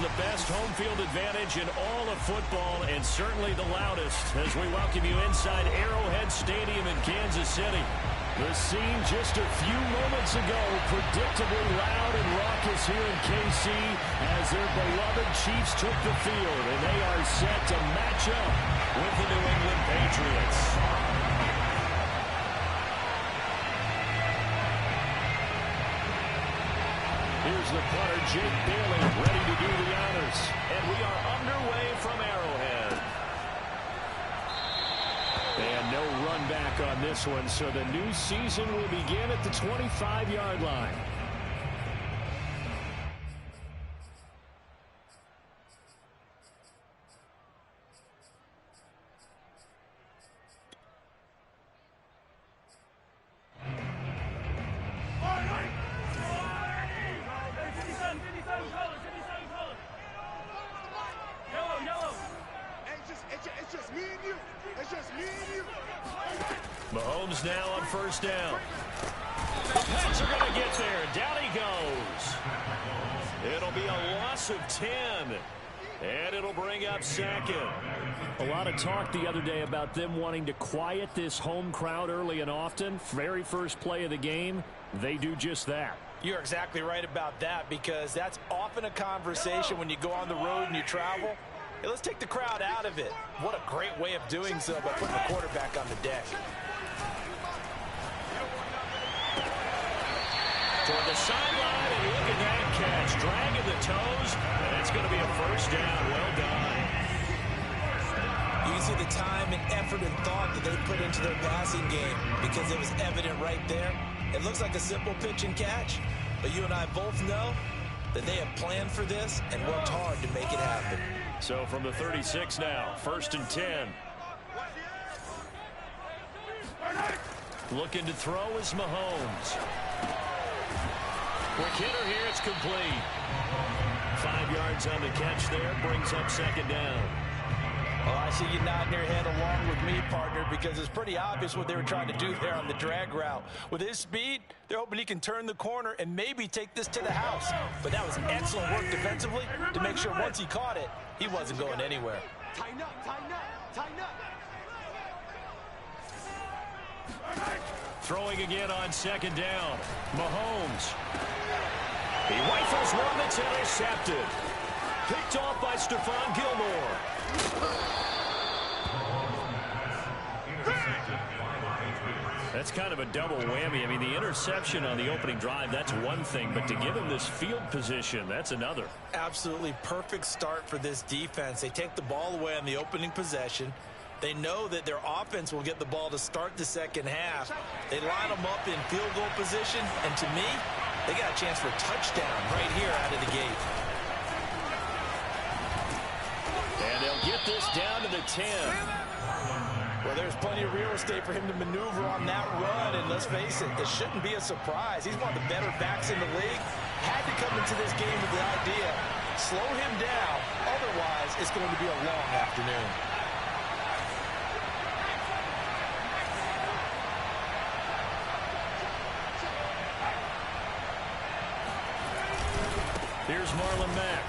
the best home field advantage in all of football, and certainly the loudest, as we welcome you inside Arrowhead Stadium in Kansas City. The scene just a few moments ago, predictably loud and raucous here in KC as their beloved Chiefs took the field, and they are set to match up with the New England Patriots. Here's the punter, Jake Bailey, ready to do the honors. And we are underway from Arrowhead. And no run back on this one, so the new season will begin at the 25-yard line. Mahomes now on first down. The Pats are going to get there. Down he goes. It'll be a loss of 10. And it'll bring up second. A lot of talk the other day about them wanting to quiet this home crowd early and often. Very first play of the game, they do just that. You're exactly right about that, because that's often a conversation when you go on the road and you travel. Hey, let's take the crowd out of it. What a great way of doing so by putting the quarterback on the deck. Toward the sideline, and look at that catch. Dragging the toes, and it's going to be a first down. Well done. You can see the time and effort and thought that they put into their passing game, because it was evident right there. It looks like a simple pitch and catch, but you and I both know that they have planned for this and worked hard to make it happen. So from the 36 now, first and 10. Looking to throw is Mahomes. Quick hitter here, it's complete. 5 yards on the catch there, brings up second down. Well, I see you nodding your head along with me, partner, because it's pretty obvious what they were trying to do there on the drag route. With his speed, they're hoping he can turn the corner and maybe take this to the house. But that was excellent work defensively to make sure once he caught it, he wasn't going anywhere. Tighten up, tighten up, tighten up. Throwing again on second down. Mahomes. He rifles one that's intercepted. Picked off by Stephon Gilmore. That's kind of a double whammy. I mean, the interception on the opening drive, that's one thing, but to give him this field position, that's another. Absolutely perfect start for this defense. They take the ball away on the opening possession. They know that their offense will get the ball to start the second half. They line them up in field goal position, and to me, they got a chance for a touchdown right here out of the gate. And they'll get this down to the 10. Well, there's plenty of real estate for him to maneuver on that run, and let's face it, this shouldn't be a surprise. He's one of the better backs in the league. Had to come into this game with the idea, slow him down, otherwise it's going to be a long afternoon. Here's Marlon Mack.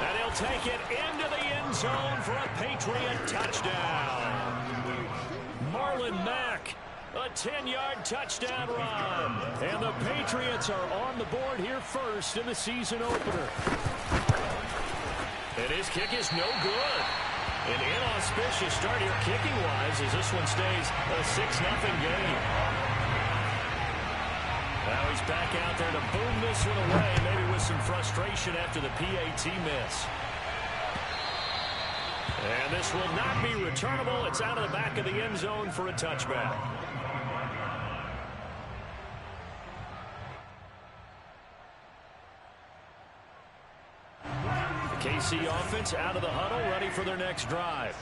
And he'll take it into the end zone for a Patriot touchdown. Marlon Mack, a 10-yard touchdown run. And the Patriots are on the board here first in the season opener. And his kick is no good. An inauspicious start here kicking-wise as this one stays a 6-0 game. Now he's back out there to boom this one away, maybe with some frustration after the PAT miss. And this will not be returnable. It's out of the back of the end zone for a touchback. The KC offense out of the huddle, ready for their next drive.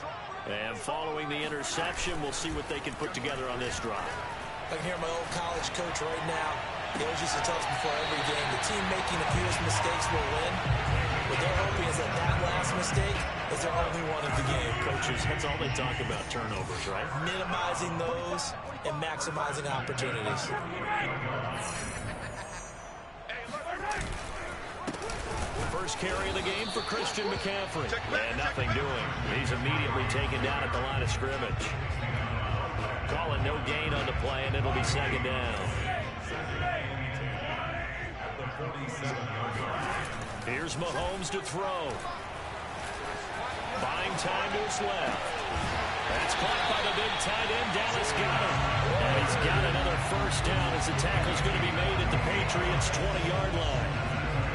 And following the interception, we'll see what they can put together on this drive. I can hear my old college coach right now. He always used to tell us before every game, the team making the fewest mistakes will win. What they're hoping is that that last mistake is their only one of the game. Coaches, that's all they talk about, turnovers, right? Minimizing those and maximizing opportunities. first carry of the game for Christian McCaffrey. And nothing doing. He's immediately taken down at the line of scrimmage. Calling no gain on the play, and it'll be second down. Here's Mahomes to throw. Buying time to his left. That's caught by the big tight end, Dallas Goedert. And he's got another first down as the tackle's going to be made at the Patriots' 20-yard line.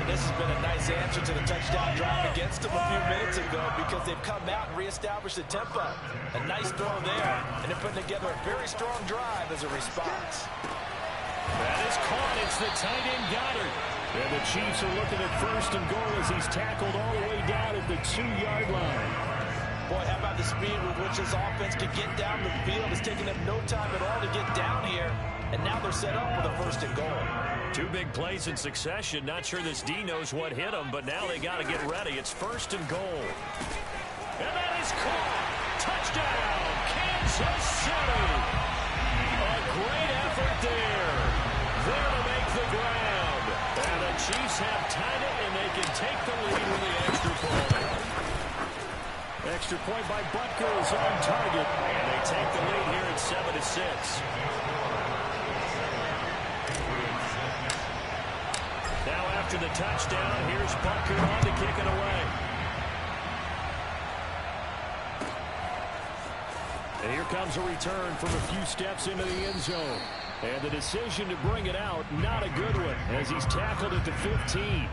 This has been a nice answer to the touchdown drive against them a few minutes ago because they've come out and reestablished the tempo. A nice throw there, and they're putting together a very strong drive as a response. That is caught. It's the tight end Goedert. And the Chiefs are looking at first and goal as he's tackled all the way down at the 2-yard line. Boy, how about the speed with which this offense can get down the field? It's taken them no time at all to get down here, and now they're set up with a first and goal. 2 big plays in succession. Not sure this D knows what hit him, but now they got to get ready. It's first and goal. And that is caught. Touchdown, Kansas City. A great effort there. There to make the ground. And the Chiefs have tied it, and they can take the lead with the extra point. Extra point by Butker is on target, and they take the lead here at 7-6. Now after the touchdown, here's Butker on to kick it away. And here comes a return from a few steps into the end zone. And the decision to bring it out, not a good one, as he's tackled at the 15.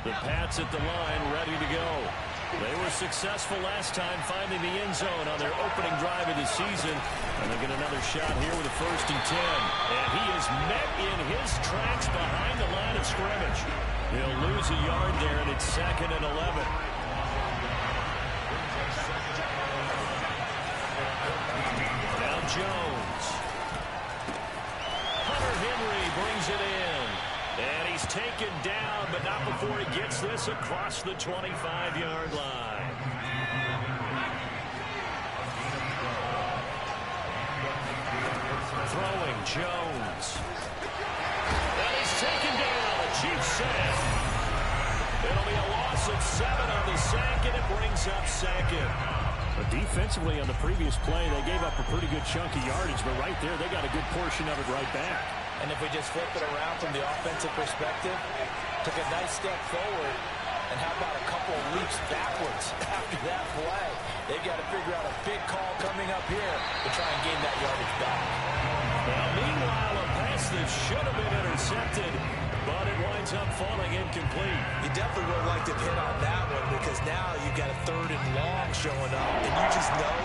The Pats at the line, ready to go. They were successful last time finding the end zone on their opening drive of the season. And they get another shot here with a first and 10. And he is met in his tracks behind the line of scrimmage. He'll lose a yard there, and it's 2nd and 11. Now Jones. Hunter Henry brings it in. And he's taken down, but not before he gets this across the 25-yard line. Throwing Jones. And he's taken down. A Chiefs sack. It'll be a loss of 7 on the sack, and it brings up 2nd. But defensively on the previous play, they gave up a pretty good chunk of yardage, but right there, they got a good portion of it right back. And if we just flip it around from the offensive perspective, took a nice step forward, and how about a couple of leaps backwards after that play? They've got to figure out a big call coming up here to try and gain that yardage back. Now, meanwhile, a pass that should have been intercepted, but it winds up falling incomplete. You definitely would have liked to hit on that one because now you've got a 3rd and long showing up, and you just know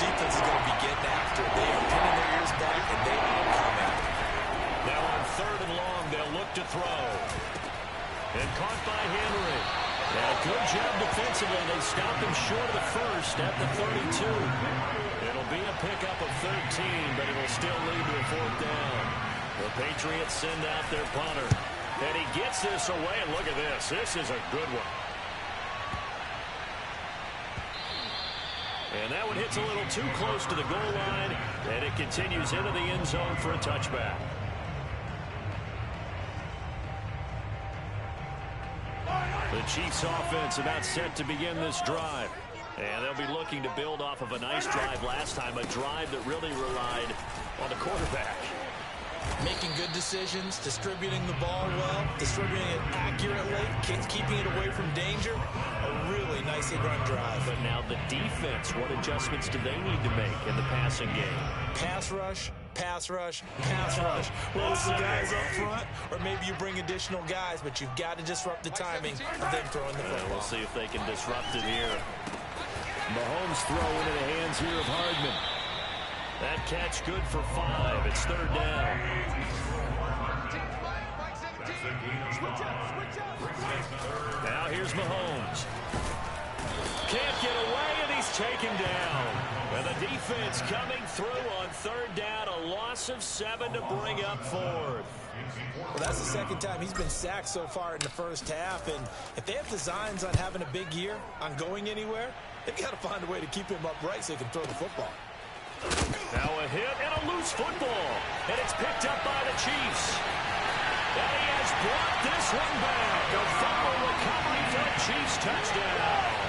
defense is going to be getting after it. They are pinning their ears back, and they will come after it. Now on 3rd and long, they'll look to throw. And caught by Henry. Now, good job defensively. They stopped him short of the first at the 32. It'll be a pickup of 13, but it'll still lead to a 4th down. The Patriots send out their punter. And he gets this away, and look at this. This is a good one. And that one hits a little too close to the goal line, and it continues into the end zone for a touchback. The Chiefs offense about set to begin this drive. And they'll be looking to build off of a nice drive last time, a drive that really relied on the quarterback. Making good decisions, distributing the ball well, distributing it accurately, keeping it away from danger. A really nicely run drive. But now the defense, what adjustments do they need to make in the passing game? Pass rush, pass rush, pass rush. Well, it's the guys up front, or maybe you bring additional guys, but you've got to disrupt the timing of them throwing the football. We'll see if they can disrupt it here. Mahomes throw into the hands here of Hardman. That catch good for 5. It's 3rd down. Now here's Mahomes. Can't get away, and he's taken down. And the defense coming through on 3rd down. A loss of 7 to bring up 4th. Well, that's the 2nd time he's been sacked so far in the first half. And if they have designs on having a big year, on going anywhere, they've got to find a way to keep him upright so he can throw the football. Now loose football, and it's picked up by the Chiefs. And he has brought this one back. A fumble recovery for a Chiefs touchdown.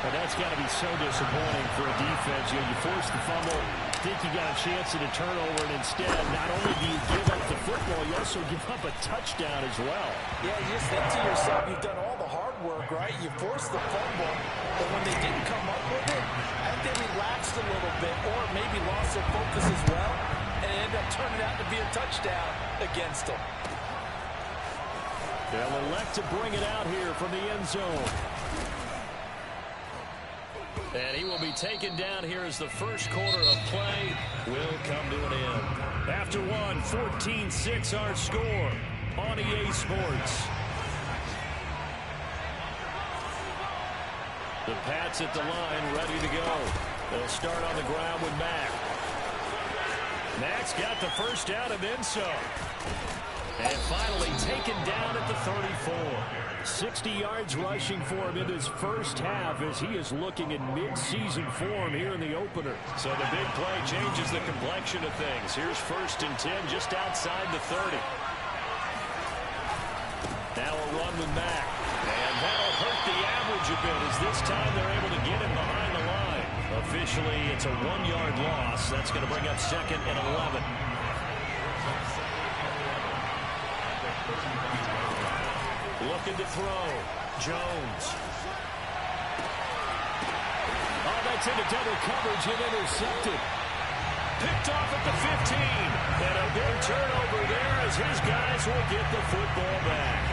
And that's got to be so disappointing for a defense. You force the fumble, think you got a chance at a turnover, and instead, not only do you give up the football, you also give up a touchdown as well. Yeah, you just think to yourself, you've done all the hard work, right? You forced the fumble, but when they didn't come up with it, I think they relaxed a little bit, or maybe lost their focus as well, and it ended up turning out to be a touchdown against them. They'll elect to bring it out here from the end zone. And he will be taken down here as the first quarter of play will come to an end. After one, 14-6 our score on EA Sports. The Pats at the line, ready to go. They'll start on the ground with Mack. Mack's got the first down and then some. And finally taken down at the 34. 60 yards rushing for him in his first half as he is looking in mid-season form here in the opener. So the big play changes the complexion of things. Here's 1st and 10 just outside the 30. Now a run with Mack. And that'll hurt the average a bit as this time they're able to get him behind the line. Officially, it's a 1-yard loss. That's going to bring up 2nd and 11. Looking to throw. Jones. Oh, that's into double coverage and intercepted. Picked off at the 15. And a big turnover there as his guys will get the football back.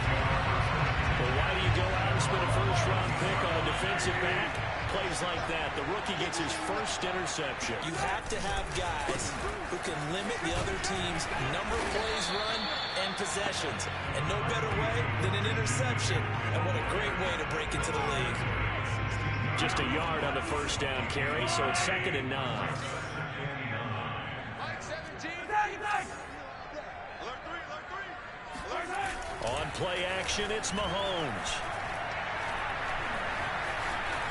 Well, why do you go out and spend a first-round pick on a defensive back? Plays like that. The rookie gets his first interception. You have to have guys who can limit the other team's number of plays run and possessions. And no better way than an interception. And what a great way to break into the league. Just a yard on the first down carry, so it's 2nd and 9. On play action, it's Mahomes.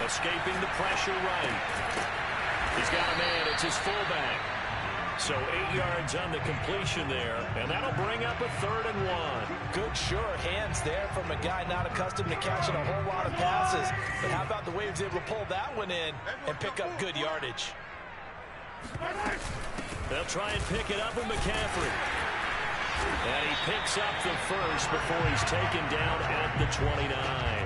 Escaping the pressure right. He's got a man. It's his fullback. So 8 yards on the completion there, and that'll bring up a 3rd and 1. Good, sure hands there from a guy not accustomed to catching a whole lot of passes. But how about the way he was able to pull that one in and pick up good yardage? They'll try and pick it up with McCaffrey. And he picks up the first before he's taken down at the 29.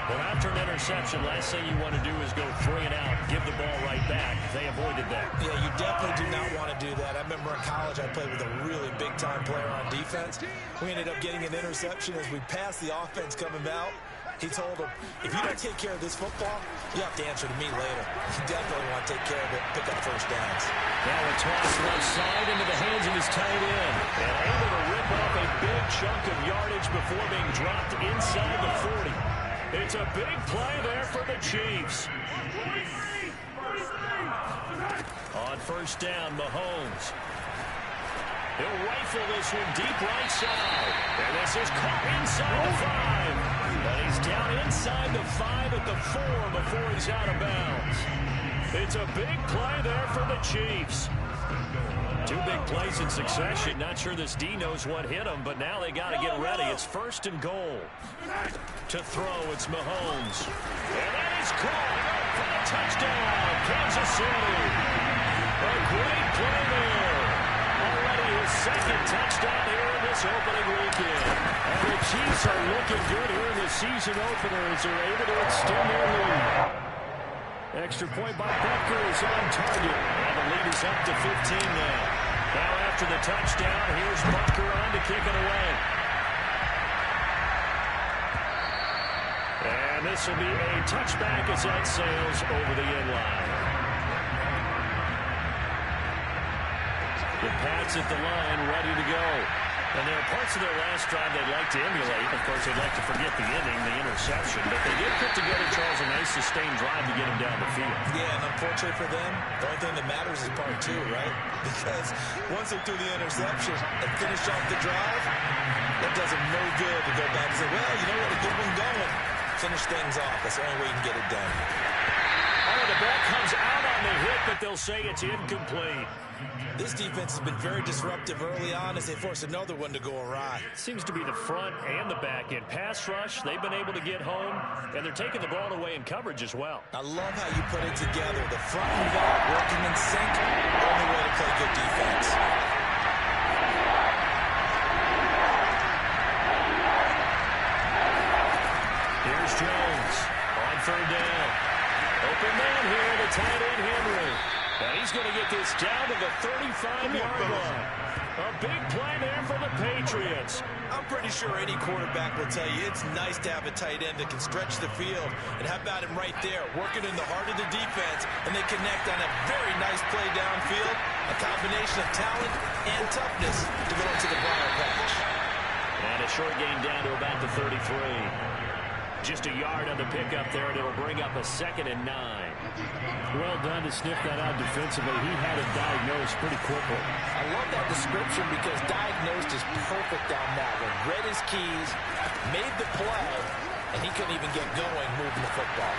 Well, after an interception, last thing you want to do is go 3 and out, give the ball right back. They avoided that. Yeah, you definitely do not want to do that. I remember in college I played with a really big-time player on defense. We ended up getting an interception as we passed the offense coming out. He told him, if you don't take care of this football, you have to answer to me later. You definitely want to take care of it, pick up first downs. Now a toss left side into the hands of his tight end. And able to rip off a big chunk of yardage before being dropped inside the 40. It's a big play there for the Chiefs. On first down, Mahomes. He'll rifle this one deep right side. And this is caught inside the 5. But he's down inside the 5 at the 4 before he's out of bounds. It's a big play there for the Chiefs. 2 big plays in succession. Not sure this D knows what hit him, but now they got to get ready. It's 1st and goal. To throw, it's Mahomes. And that is caught for the touchdown, Kansas City. A great play there. Already his 2nd touchdown here in this opening weekend. And the Chiefs are looking good here in the season opener as they're able to extend their lead. Extra point by Butker is on target. And the lead is up to 15 now. Now after the touchdown, here's Butker on to kick it away. And this will be a touchback as that sails over the end line. The Pats at the line, ready to go. And there are parts of their last drive they'd like to emulate. Of course, they'd like to forget the ending, the interception. But they did put together, Charles, a nice sustained drive to get him down the field. Yeah, and unfortunately for them, the only thing that matters is part 2, right? Because once they threw the interception and finished off the drive, that does them no good to go back and say, well, you know what, to get one going. Finish things off. That's the only way you can get it done. Oh, the ball comes out on the hit, but the they'll say it's incomplete. This defense has been very disruptive early on as they force another one to go awry. Seems to be the front and the back end. Pass rush, they've been able to get home, and they're taking the ball away in coverage as well. I love how you put it together. The front and back working in sync. Only way to play good defense. Here's Jones on third down. Open man here, the tight end Henry. And he's going to get this down to the 35-yard line. A big play there for the Patriots. I'm pretty sure any quarterback will tell you it's nice to have a tight end that can stretch the field. And how about him right there, working in the heart of the defense, and they connect on a very nice play downfield. A combination of talent and toughness to go into the briar patch. And a short gain down to about the 33. Just a yard on the pickup there, and it'll bring up a 2nd and 9. Well done to sniff that out defensively. He had it diagnosed pretty quickly. I love that description because diagnosed is perfect on that one. Read his keys, made the play, and he couldn't even get going moving the football.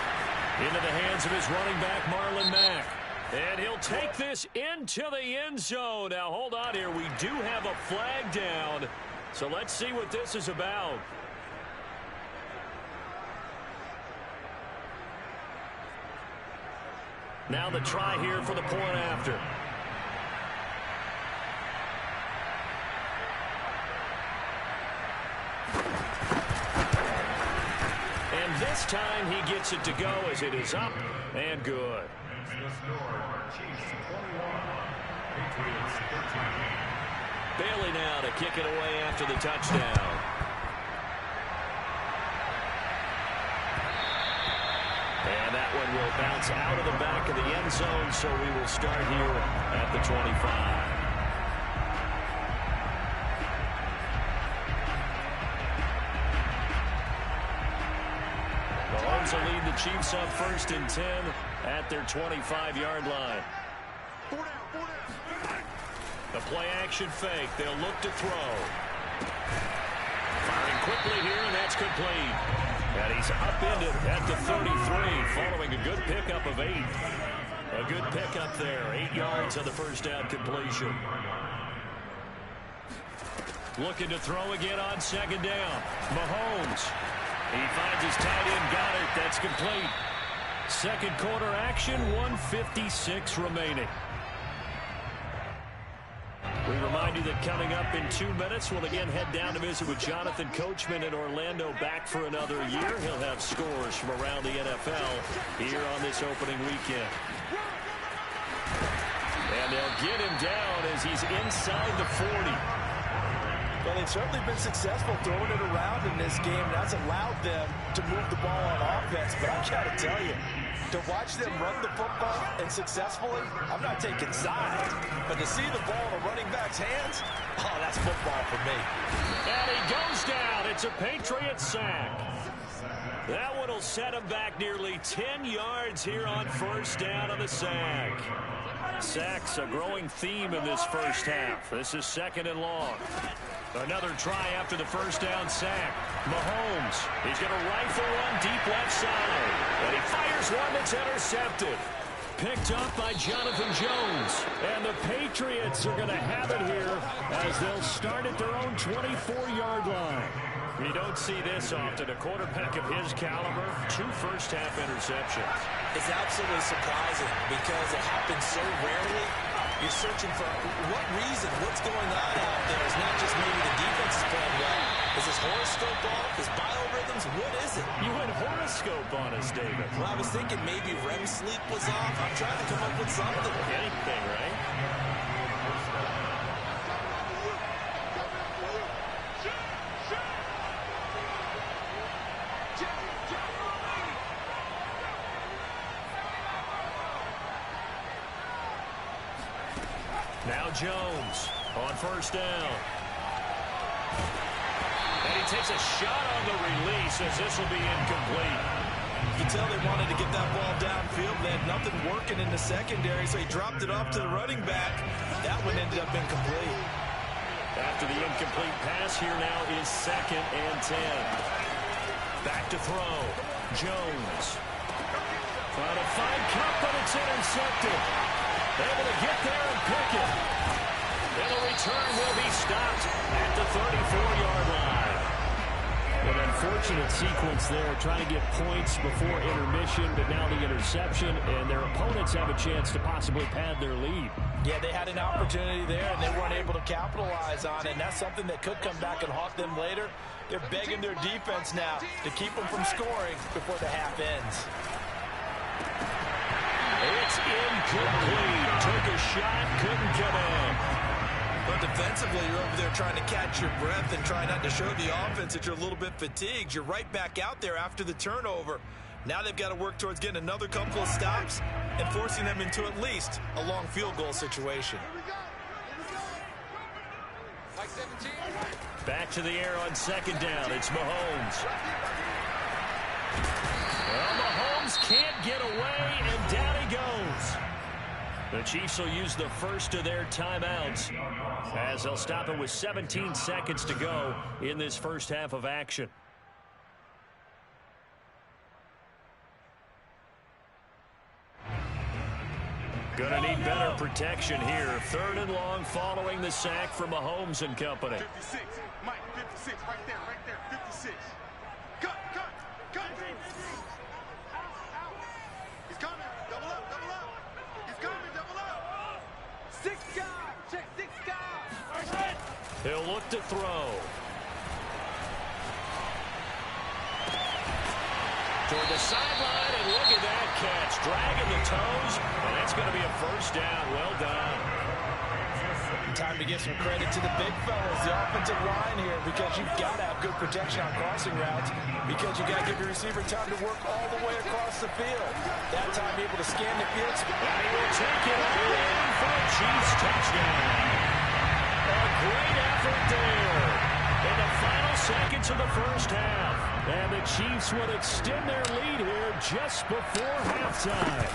Into the hands of his running back, Marlon Mack. And he'll take this into the end zone. Now, hold on here. We do have a flag down. So let's see what this is about. Now the try here for the point after. And this time he gets it to go as it is up and good. Bailey now to kick it away after the touchdown. And that one will bounce out of the back of the end zone, so we will start here at the 25. Mahomes will lead the Chiefs up 1st and 10 at their 25-yard line. The play-action fake. They'll look to throw. Firing quickly here, and that's complete. And he's upended at the 33, following a good pickup of 8. A good pickup there. 8 yards on the first down completion. Looking to throw again on 2nd down. Mahomes. He finds his tight end, got it. That's complete. Second quarter action, 1:56 remaining. We remind you that coming up in 2 minutes, we'll again head down to visit with Jonathan Coachman in Orlando, back for another year. He'll have scores from around the NFL here on this opening weekend. And they'll get him down as he's inside the 40. Well, they've certainly been successful throwing it around in this game. That's allowed them to move the ball on offense. But I got to tell you, to watch them run the football and successfully, I'm not taking sides. But to see the ball in a running back's hands, oh, that's football for me. And he goes down. It's a Patriot sack. That one will set him back nearly 10 yards here on 1st down on the sack. Sacks a growing theme in this first half. This is 2nd and long. Another try after the first down sack. Mahomes, he's going to rifle one deep left side. And he fires one that's intercepted. Picked up by Jonathan Jones. And the Patriots are going to have it here as they'll start at their own 24-yard line. You don't see this often. A quarterback of his caliber, 2 first-half interceptions. It's absolutely surprising because it happens so rarely. You're searching for what reason, what's going on out there. It's not just maybe the defense is playing well. Is his horoscope off? His biorhythms? What is it? You went horoscope on us, David. Well, I was thinking maybe REM sleep was off. I'm trying to come up with something. Anything, right? Now Jones on 1st down. And he takes a shot on the release as this will be incomplete. You can tell they wanted to get that ball downfield. They had nothing working in the secondary, so he dropped it off to the running back. That one ended up incomplete. After the incomplete pass, here now is 2nd and 10. Back to throw. Jones. Trying to find Kupp, but it's intercepted. Able to get there and pick it. And the return will be stopped at the 34-yard line. An unfortunate sequence there, trying to get points before intermission, but now the interception, and their opponents have a chance to possibly pad their lead. Yeah, they had an opportunity there, and they weren't able to capitalize on it, and that's something that could come back and haunt them later. They're begging their defense now to keep them from scoring before the half ends. It's incomplete. Took a shot, couldn't get in. But defensively, you're over there trying to catch your breath and try not to show the offense that you're a little bit fatigued. You're right back out there after the turnover. Now they've got to work towards getting another couple of stops and forcing them into at least a long field goal situation. Back to the air on second down. It's Mahomes. Well, Mahomes can't get away, and down he goes. The Chiefs will use the first of their timeouts as they'll stop it with 17 seconds to go in this first half of action. Gonna need better protection here. Third and long following the sack from Mahomes and company. 56, Mike, 56, right there, 56. Cut. He's coming, double up. He's coming, double up. 6 guys, check 6 guys. He'll look to throw. Toward the sideline, and look at that catch. Dragging the toes, and that's going to be a first down. Well done. Time to give some credit to the big fellas, the offensive line here, because you've got to have good protection on crossing routes, because you've got to give your receiver time to work all the way across the field. That time able to scan the field. And he will take it all in for a Chiefs touchdown. A great effort there in the final seconds of the first half. And the Chiefs would extend their lead here just before halftime.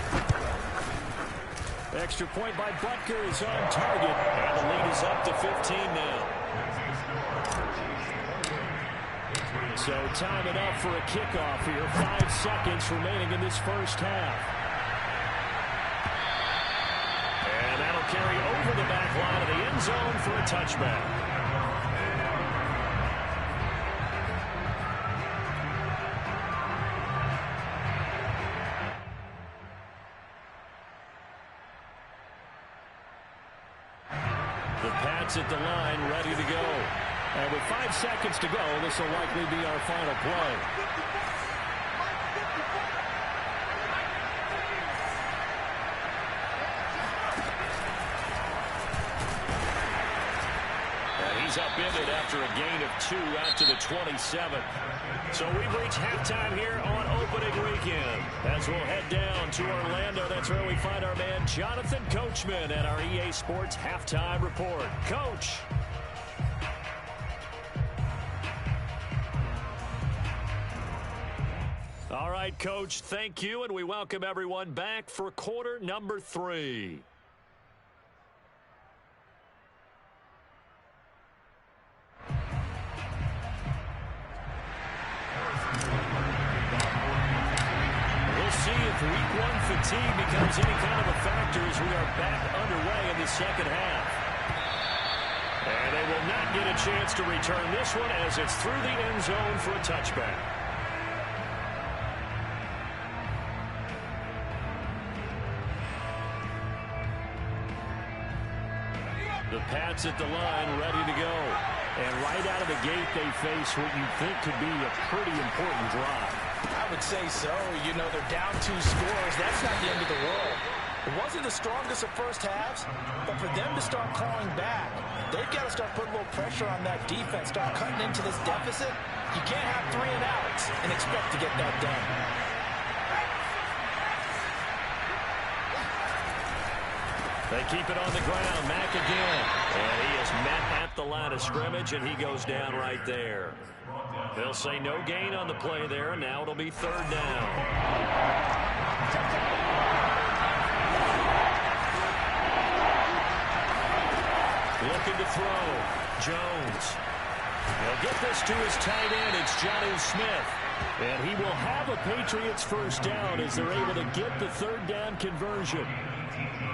Extra point by Butker is on target, and the lead is up to 15 now. So time it up for a kickoff here. 5 seconds remaining in this first half. And that'll carry over the back line of the end zone for a touchback. The Pats at the line, ready to go. And with 5 seconds to go, this will likely be our final play. And he's upended after a gain of 2 out to the 27. So we've reached halftime here on opening weekend. As we'll head down to Orlando, that's where we find our man Jonathan Coachman at our EA Sports Halftime Report. Coach. All right, Coach, thank you, and we welcome everyone back for quarter number 3. If week 1 fatigue becomes any kind of a factor as we are back underway in the second half. And they will not get a chance to return this one as it's through the end zone for a touchback. The Pats at the line, ready to go. And right out of the gate, they face what you think could be a pretty important drive. I would say so. You know, they're down 2 scores. That's not the end of the world. It wasn't the strongest of first halves, but for them to start clawing back, they've got to start putting a little pressure on that defense, start cutting into this deficit. You can't have 3 and outs and expect to get that done. They keep it on the ground. Mack again. And he is met at the line of scrimmage, and he goes down right there. They'll say no gain on the play there, and now it'll be third down. Looking to throw. Jones. He'll get this to his tight end. It's Jonnu Smith. And he will have a Patriots first down as they're able to get the third down conversion.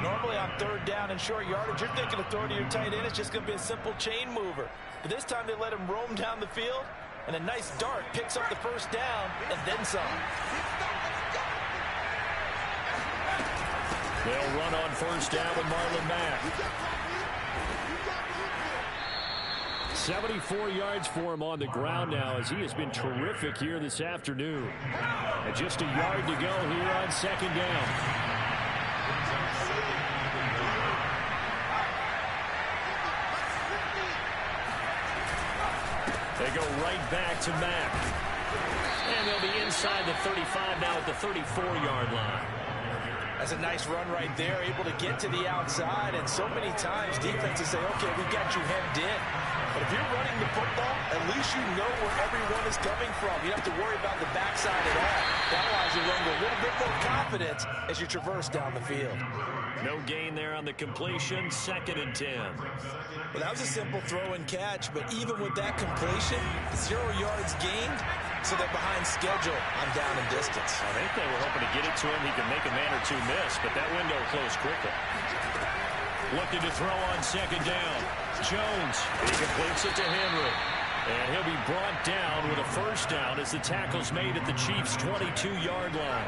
Normally on third down and short yardage, you're thinking of throwing to your tight end. It's just going to be a simple chain mover. But this time they let him roam down the field, and a nice dart picks up the first down and then some. They'll run on first down with Marlon Mack. 74 yards for him on the ground now, as he has been terrific here this afternoon. And just a yard to go here on second down. They go right back to Mack. And they'll be inside the 35 now at the 34-yard line. That's a nice run right there, able to get to the outside. And so many times defenses say, okay, we've got you hemmed in. But if you're running the football, at least you know where everyone is coming from. You don't have to worry about the backside at all. That allows you to run with a little bit more confidence as you traverse down the field. No gain there on the completion, 2nd and 10. Well, that was a simple throw and catch, but even with that completion, 0 yards gained, so they're behind schedule on down and distance. I think they were hoping to get it to him. He could make a man or two miss, but that window closed quickly. Looking to throw on second down. Jones, he completes it to Henry. And he'll be brought down with a first down as the tackle's made at the Chiefs' 22-yard line.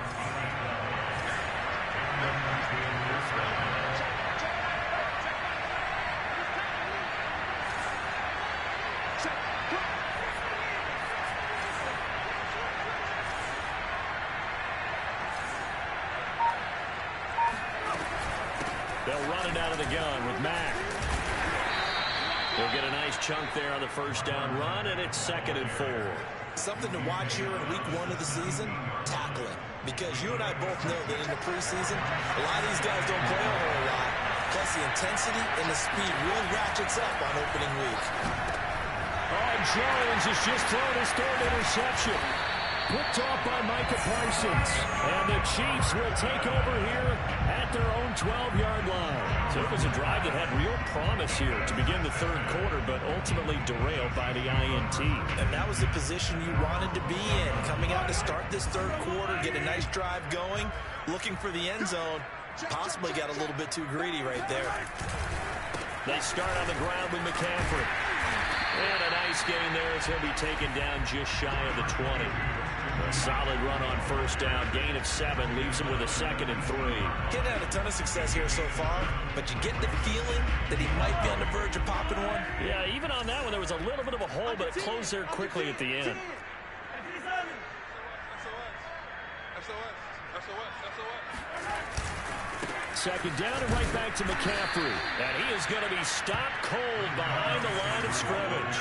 They'll run it out of the gun with Mack. We'll get a nice chunk there on the first down run, and it's 2nd and 4. Something to watch here in week 1 of the season, tackling. Because you and I both know that in the preseason, a lot of these guys don't play a whole lot. Plus the intensity and the speed really ratchets up on opening week. Oh, Jones has just thrown his 3rd interception. Picked off by Micah Parsons. And the Chiefs will take over here at their own 12-yard line. So it was a drive that had real promise here to begin the 3rd quarter, but ultimately derailed by the INT. And that was the position you wanted to be in. Coming out to start this 3rd quarter, get a nice drive going, looking for the end zone. Possibly got a little bit too greedy right there. They start on the ground with McCaffrey. And a nice gain there as he'll be taken down just shy of the 20. A solid run on first down. Gain of 7 leaves him with a 2nd and 3. Getting had a ton of success here so far, but you get the feeling that he might be on the verge of popping one. Yeah, even on that one, there was a little bit of a hole, but it closed there quickly at the end. Second down and right back to McCaffrey. And he is going to be stopped cold behind the line of scrimmage.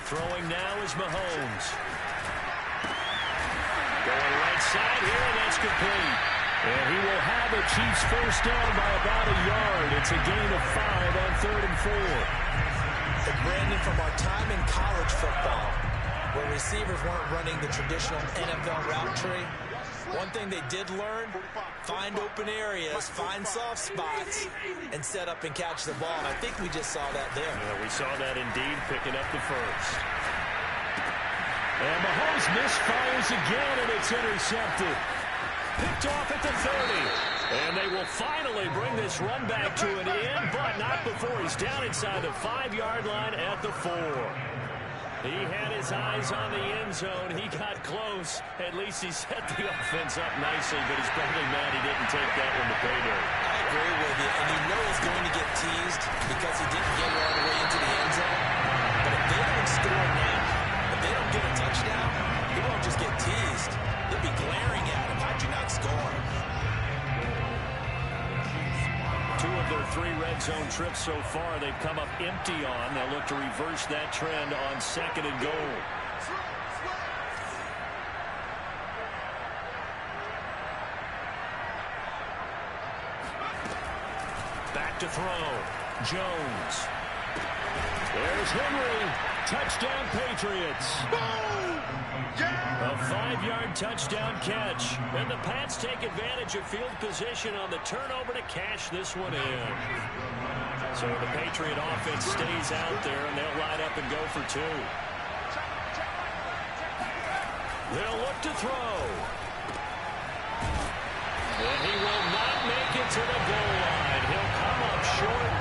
Throwing now is Mahomes. Going right side here, and that's complete. And he will have the Chiefs first down by about a yard. It's a gain of 5 on 3rd and 4. And Brandon, from our time in college football, where receivers weren't running the traditional NFL route tree, one thing they did learn, find open areas, find soft spots, and set up and catch the ball. And I think we just saw that there. Yeah, we saw that indeed, picking up the first. And Mahomes misfires again, and it's intercepted. Picked off at the 30. And they will finally bring this run back to an end, but not before he's down inside the 5-yard line at the 4. He had his eyes on the end zone. He got close. At least he set the offense up nicely, but he's probably mad he didn't take that one to payday. I agree with you, and you know he's going to get teased because he didn't get it all the way into the end zone. But if they don't score now, if they don't get a touchdown, he won't just get teased. They'll be glaring at him. How'd you not score? 2 of their 3 red zone trips so far they've come up empty on. They'll look to reverse that trend on 2nd and goal. Back to throw. Jones. There's Henry. touchdown, Patriots. Boom! Yeah! A 5-yard touchdown catch. And the Pats take advantage of field position on the turnover to cash this one in. So the Patriot offense stays out there, and they'll line up and go for 2. They'll look to throw. And he will not make it to the goal line. He'll come up short,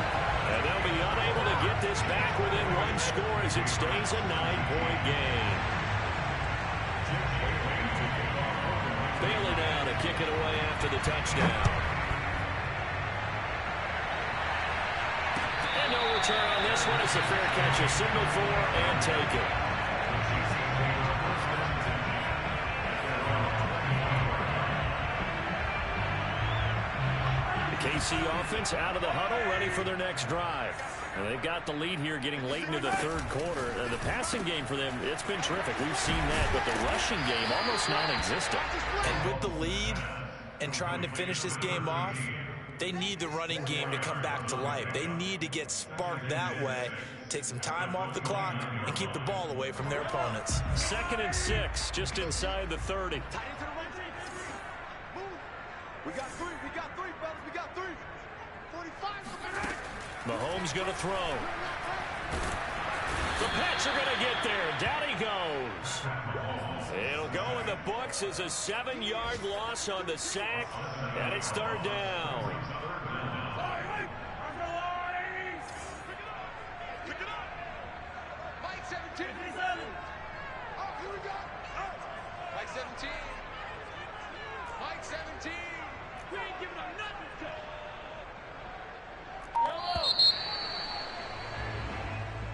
and they'll be unable to get this back within 1 score as it stays a 9-point game. Bailey now to kick it away after the touchdown. And no return on this one. It's a fair catch, a signal for, and take it. KC offense out of the huddle, ready for their next drive. And they've got the lead here getting late into the 3rd quarter. The passing game for them, it's been terrific. We've seen that, but the rushing game almost non-existent. And with the lead and trying to finish this game off, they need the running game to come back to life. They need to get sparked that way, take some time off the clock, and keep the ball away from their opponents. 2nd and 6, just inside the 30. We got 3, brothers, we got 3. 45. Mahomes going to throw. The Pats are going to get there. Down he goes. It'll go in the books as a 7-yard loss on the sack, and it's 3rd down. Mike 17. Oh, here we go. Mike 17. Mike 17. We ain't giving up nothing.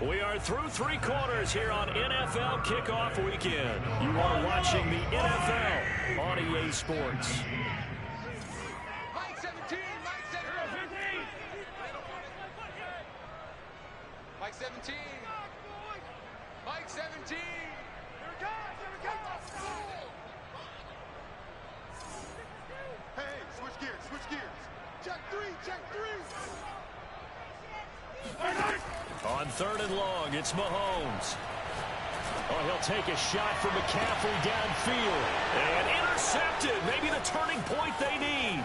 We are through 3 quarters here on NFL Kickoff Weekend. You are watching the NFL on EA Sports. Mike 17, Mike 17. Mike 17. Mike 17. Here it comes, here it comes. Hey, switch gears. Check 3, check 3. On 3rd and long, it's Mahomes. Oh, he'll take a shot from McCaffrey downfield. And intercepted. Maybe the turning point they need.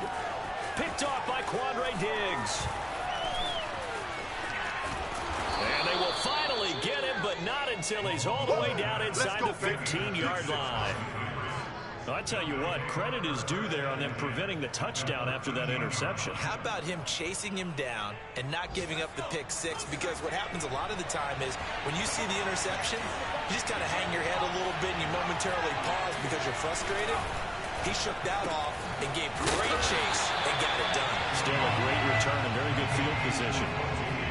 Picked off by Quandre Diggs. And they will finally get him, but not until he's all the way down inside the 15-yard line. I tell you what, credit is due there on them preventing the touchdown after that interception. How about him chasing him down and not giving up the pick 6? Because what happens a lot of the time is when you see the interception, you just kind of hang your head a little bit and you momentarily pause because you're frustrated. He shook that off and gave great chase and got it done. Still a great return and very good field position.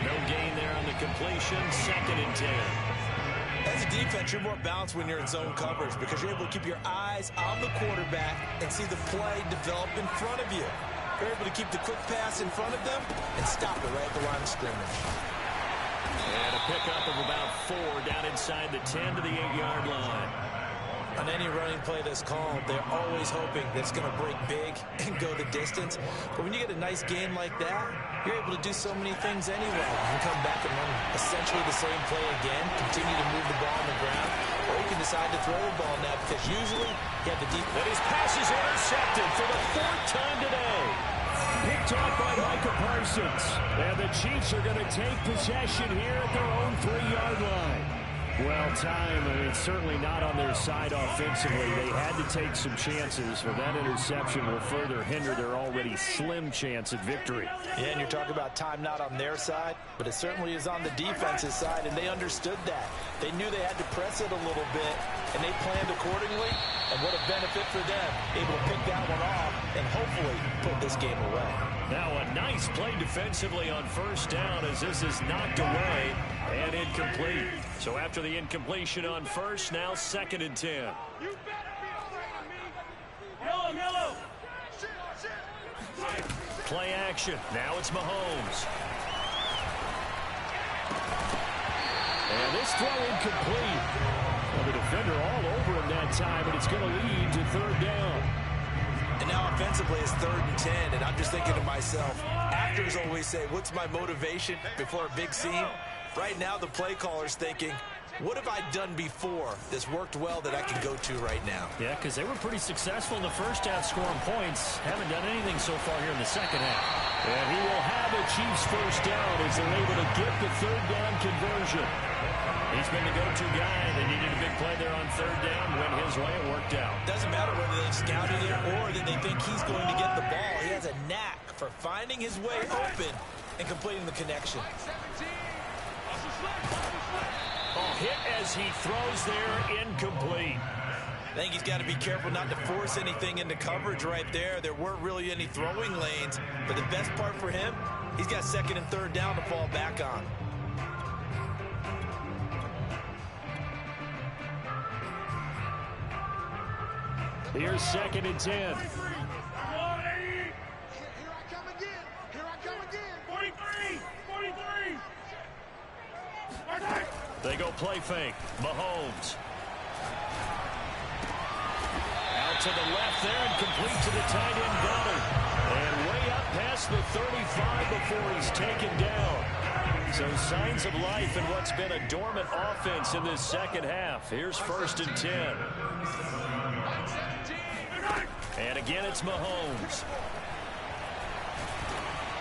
No gain there on the completion. 2nd and 10. As a defense, you're more balanced when you're in zone coverage because you're able to keep your eyes on the quarterback and see the play develop in front of you. You're able to keep the quick pass in front of them and stop it right at the line of scrimmage. And a pickup of about 4 down inside the 10 to the 8-yard line. On any running play that's called, they're always hoping that it's going to break big and go the distance. But when you get a nice gain like that, you're able to do so many things anyway. You can come back and run essentially the same play again, continue to move the ball on the ground, or you can decide to throw the ball now because usually you have the deep. And his pass is intercepted for the 4th time today. Picked off by Micah Parsons. And the Chiefs are going to take possession here at their own 3-yard line. Well, it's certainly not on their side offensively. They had to take some chances, but that interception will further hinder their already slim chance at victory. Yeah, and you're talking about time not on their side, but it certainly is on the defense's side, and they understood that. They knew they had to press it a little bit, and they planned accordingly, and what a benefit for them, able to pick that one off and hopefully put this game away. Now a nice play defensively on 1st down as this is knocked away and incomplete. So after the incompletion on 1st, now 2nd and 10. You better be afraid of me. Yellow. Play action. Now it's Mahomes. And this throw incomplete. Well, the defender all over him that time, and it's going to lead to 3rd down. And now offensively it's 3rd and 10, and I'm just thinking to myself, actors always say, what's my motivation before a big scene? Right now the play caller's thinking, What have I done before that's worked well that I can go to right now? Yeah, because they were pretty successful in the first half scoring points. Haven't done anything so far here in the second half. And he will have a Chiefs first down as they're able to get the third down conversion. He's been the go-to guy. They needed a big play there on third down. Went his way. It worked out. Doesn't matter whether they've scouted it or that they think he's going to get the ball. He has a knack for finding his way open and completing the connection. Hit as he throws there, incomplete. I think he's got to be careful not to force anything into coverage right there. There weren't really any throwing lanes, but the best part for him, he's got second and third down to fall back on. Here's second and 10. Here I come again. Here I come again. 43. 43. They go play fake. Mahomes. Out to the left there and complete to the tight end Goddard. And way up past the 35 before he's taken down. So signs of life in what's been a dormant offense in this second half. Here's first and 10. And again, it's Mahomes.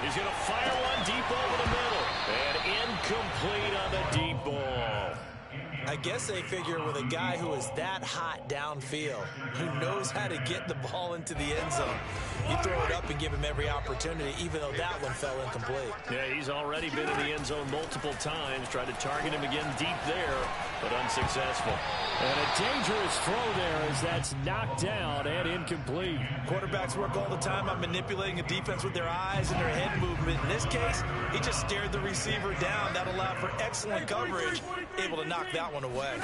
He's going to fire one deep over the middle. And incomplete on the deep ball. I guess they figure with a guy who is that hot downfield, who knows how to get the ball into the end zone, you throw it up and give him every opportunity, even though that one fell incomplete. Yeah, he's already been in the end zone multiple times. Tried to target him again deep there, but unsuccessful. And a dangerous throw there as that's knocked down and incomplete. Quarterbacks work all the time on manipulating a defense with their eyes and their head movement. In this case, he just stared the receiver down. That allowed for excellent coverage, able to knock that one away.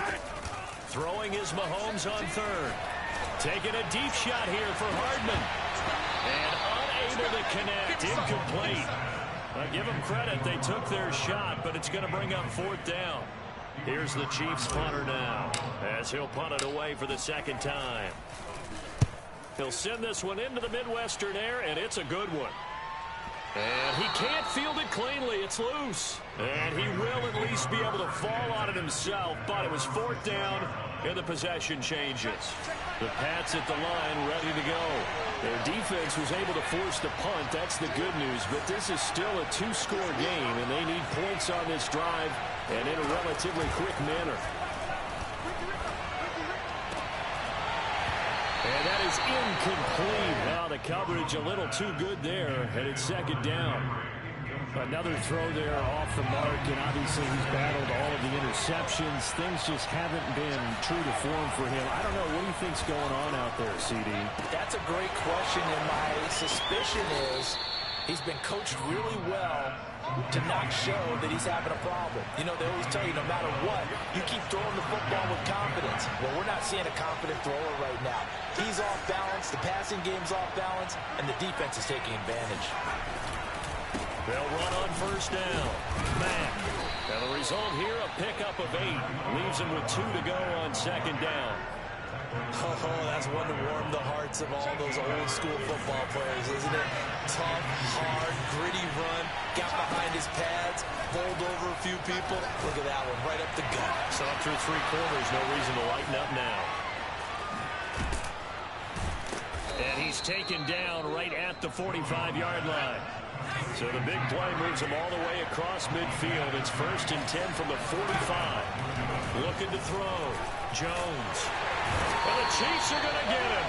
Throwing is Mahomes on third. Taking a deep shot here for Hardman. And unable to connect. Incomplete. I give them credit. They took their shot, but it's going to bring up fourth down. Here's the Chiefs punter now as he'll punt it away for the second time. He'll send this one into the Midwestern air, and it's a good one. And he can't field it cleanly. It's loose. And he will at least be able to fall on it himself, but it was fourth down, and the possession changes. The Pats at the line ready to go. Their defense was able to force the punt. That's the good news, but this is still a two-score game, and they need points on this drive and in a relatively quick manner. And that is incomplete. Now the coverage a little too good there, and it's second down. Another throw there off the mark, and obviously he's battled all of the interceptions. Things just haven't been true to form for him. I don't know. What do you think's going on out there, CD? That's a great question, and my suspicion is he's been coached really well to not show that he's having a problem. You know, they always tell you no matter what, you keep throwing the football with confidence. Well, we're not seeing a confident thrower right now. He's off balance, the passing game's off balance, and the defense is taking advantage. They'll run on first down. Mack. And the result here, a pickup of 8. Leaves him with 2 to go on second down. Oh, that's one to warm the hearts of all those old school football players, isn't it? Tough, hard, gritty run. Got behind his pads, bowled over a few people. Look at that one, right up the gut. So up through 3 quarters, no reason to lighten up now. And he's taken down right at the 45-yard line. So the big play moves him all the way across midfield. It's first and 10 from the 45. Looking to throw. Jones. And the Chiefs are going to get him.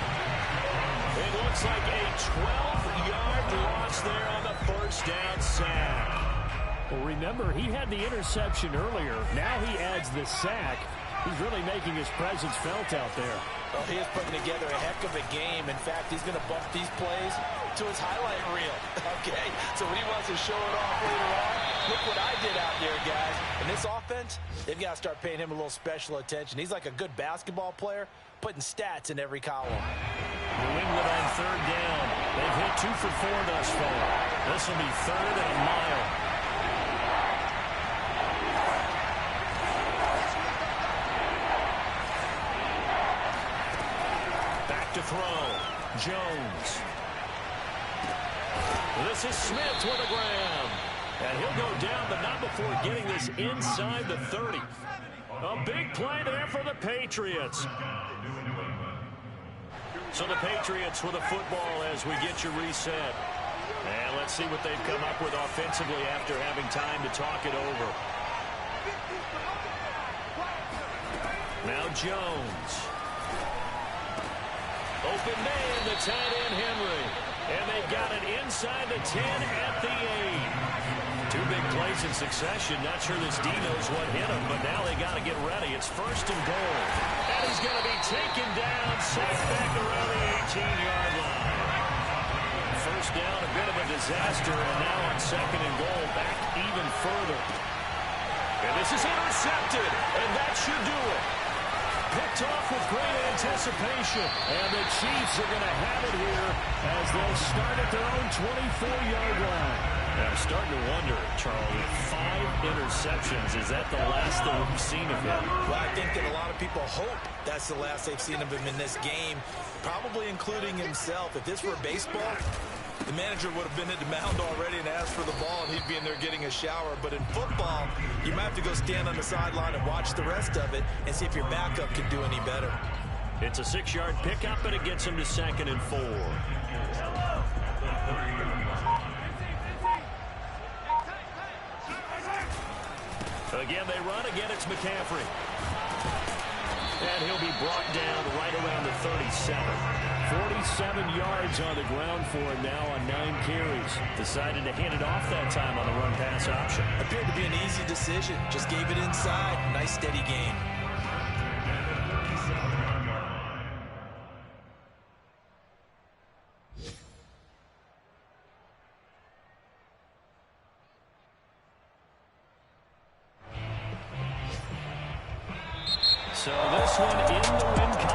It looks like a 12-yard loss there on the first down sack. Well, remember, he had the interception earlier. Now he adds the sack. He's really making his presence felt out there. Well, he is putting together a heck of a game. In fact, he's going to bump these plays to his highlight reel. Okay, so when he wants to show it off later on, look what I did out there, guys. In this offense, they've got to start paying him a little special attention. He's like a good basketball player, putting stats in every column. New England on third down. They've hit 2 for 4 thus far. This will be third and a mile. To throw. Jones. This is Smith with a grab. And he'll go down, but not before getting this inside the 30. A big play there for the Patriots. So the Patriots with a football as we get you reset. And let's see what they've come up with offensively after having time to talk it over. Now Jones. Open man, the tight end Henry. And they've got it inside the 10 at the 8. Two big plays in succession. Not sure this D knows what hit him, but now they got to get ready. It's 1st and goal. And he's going to be taken down, sacked back around the 18-yard line. First down, a bit of a disaster, and now on 2nd and goal, back even further. And this is intercepted, and that should do it. Picked off with great anticipation, and the Chiefs are going to have it here as they'll start at their own 24-yard line. And I'm starting to wonder, Charlie, 5 interceptions, is that the last that we've seen of him? Well, I think that a lot of people hope that's the last they've seen of him in this game, probably including himself. If this were baseball, the manager would have been at the mound already and asked for the ball, and he'd be in there getting a shower. But in football, you might have to go stand on the sideline and watch the rest of it and see if your backup can do any better. It's a 6-yard pickup, and it gets him to 2nd and 4. Again, they run. Again, it's McCaffrey. And he'll be brought down right around the 37. 47 yards on the ground for him now on 9 carries. Decided to hand it off that time on the run-pass option. Appeared to be an easy decision. Just gave it inside. Nice, steady game. So this one in the win